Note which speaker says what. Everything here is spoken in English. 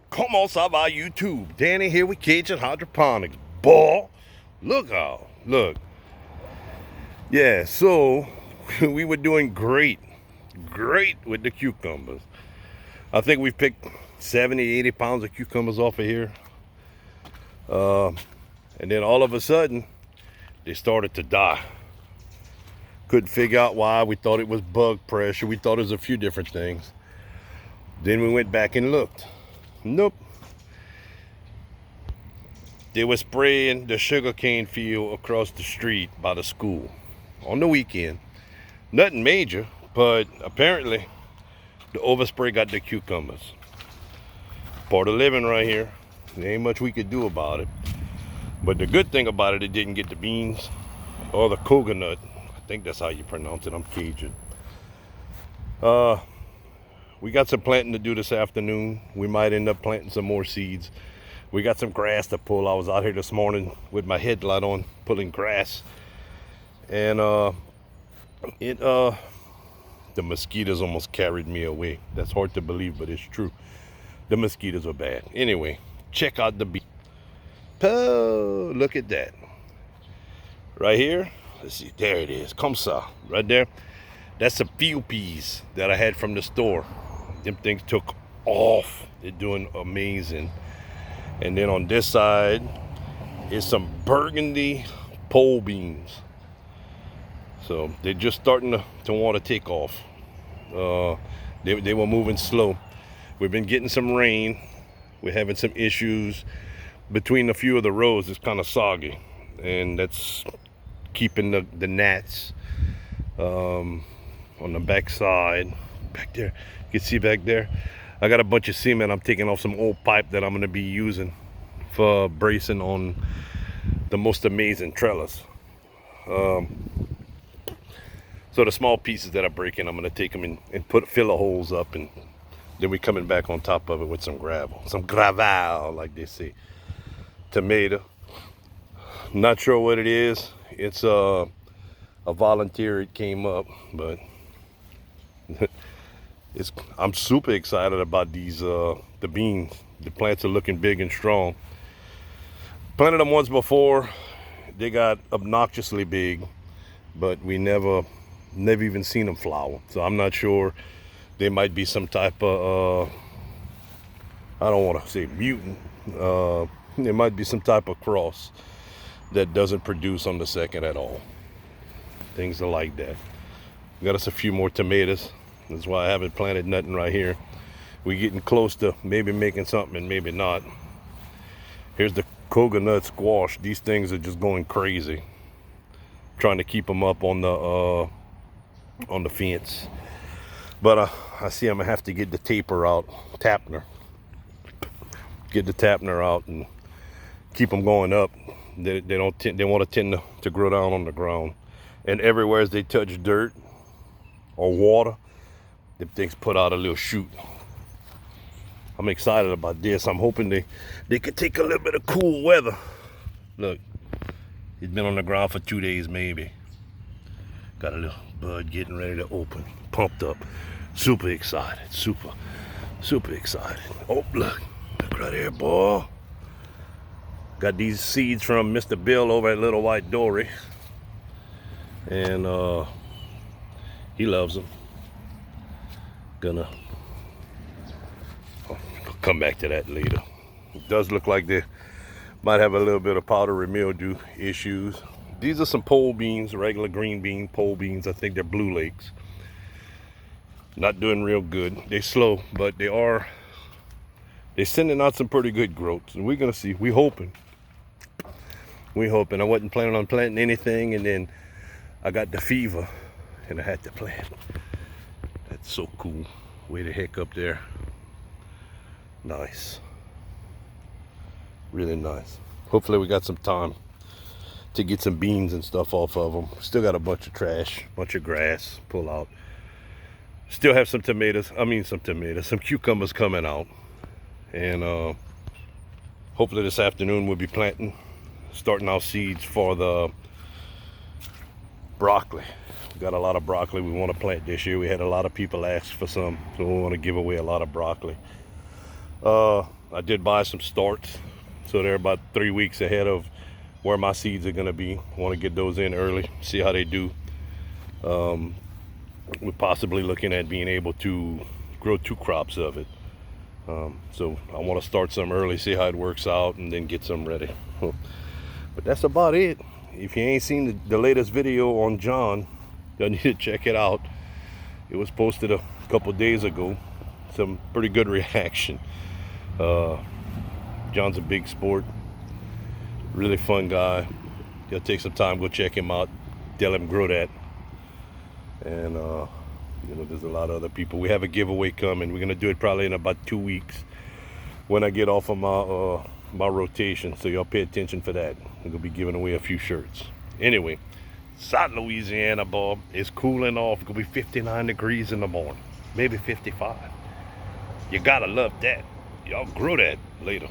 Speaker 1: Come on, Saba YouTube. Danny here with Cajun Hydroponics. Boy, look out. Look. Yeah, so we were doing great with the cucumbers. I think we've picked 70, 80 pounds of cucumbers off of here. And then all of a sudden, they started to die. Couldn't figure out why. We thought it was bug pressure. We thought it was a few different things. Then we went back and looked. Nope. They were spraying the sugarcane field across the street by the school on the weekend. Nothing major, but apparently the overspray got the cucumbers. Part of living right here. There ain't much we could do about it. But the good thing about it, it didn't get the beans or the kuginut. I think that's how you pronounce it. I'm Cajun. We got some planting to do this afternoon. We might end up planting some more seeds. We got some grass to pull. I was out here this morning with my headlight on, pulling grass. And the mosquitoes almost carried me away. That's hard to believe, but it's true. The mosquitoes are bad. Anyway, check out the bee. Oh, look at that. Right here. Let's see. There it is. Come ça. Right there. That's the field peas that I had from the store. Them things took off. They're doing amazing. And then on this side is some burgundy pole beans. So they're just starting to want to take off. They were moving slow. We've been getting some rain. We're having some issues between a few of the rows. It's kind of soggy, and that's keeping the gnats on the back side. Back there, you can see back there. I got a bunch of cement. I'm taking off some old pipe that I'm going to be using for bracing on the most amazing trellis. So the small pieces that are breaking, I'm going to take them in and fill the holes up, and then we're coming back on top of it with some gravel. Some gravel, like they say. Tomato. Not sure what it is. It's a volunteer. It came up, but I'm super excited about these the beans. The plants are looking big and strong. Planted them once before. They got obnoxiously big, but we never even seen them flower. So I'm not sure. They might be some type of I don't want to say mutant. There might be some type of cross that doesn't produce on the second at all. Things are like that. Got us a few more tomatoes. That's why I haven't planted nothing right here. We're getting close to maybe making something and maybe not. Here's the coconut squash. These things are just going crazy. Trying to keep them up on the fence. But I see I'm gonna have to get the tapner. Get the tapner out and keep them going up. They want to tend to grow down on the ground. And everywhere as they touch dirt or water, them things put out a little shoot. I'm excited about this. I'm hoping they could take a little bit of cool weather. Look, it's been on the ground for 2 days maybe. Got a little bud getting ready to open. Pumped up. Super excited. Super excited. Oh, look right here, boy. Got these seeds from Mr. Bill over at Little White Dory. And he loves them. Gonna come back to that later. It does look like they might have a little bit of powdery mildew issues. These are some pole beans, regular green bean pole beans. I think they're Blue Lakes. Not doing real good. They're slow, but they're sending out some pretty good growths. And we're gonna see. We're hoping. I wasn't planning on planting anything, and then I got the fever and I had to plant. That's so cool. Way the heck up there. Nice. Really nice. Hopefully we got some time to get some beans and stuff off of them. Still got a bunch of trash, bunch of grass, pull out. Still have some some cucumbers coming out. And hopefully this afternoon we'll be starting our seeds for the broccoli. We got a lot of broccoli we want to plant this year. We had a lot of people ask for some, so we want to give away a lot of broccoli. I I did buy some starts, so they're about 3 weeks ahead of where my seeds are going to be. I want to get those in early, see how they do. We're possibly looking at being able to grow 2 crops of it. So I want to start some early, see how it works out, and then get some ready. But that's about it. If you ain't seen the latest video on John, you need to check it out. It was posted a couple days ago. Some pretty good reaction. John's a big sport, really fun guy. You'll take some time, go check him out, tell him grow that. And you know, there's a lot of other people. We have a giveaway coming. We're gonna do it probably in about 2 weeks when I get off of my rotation, so y'all pay attention for that. We're gonna be giving away a few shirts. Anyway, South Louisiana, Bob, is cooling off. It's gonna be 59 degrees in the morning, maybe 55. You gotta love that. Y'all grow that later.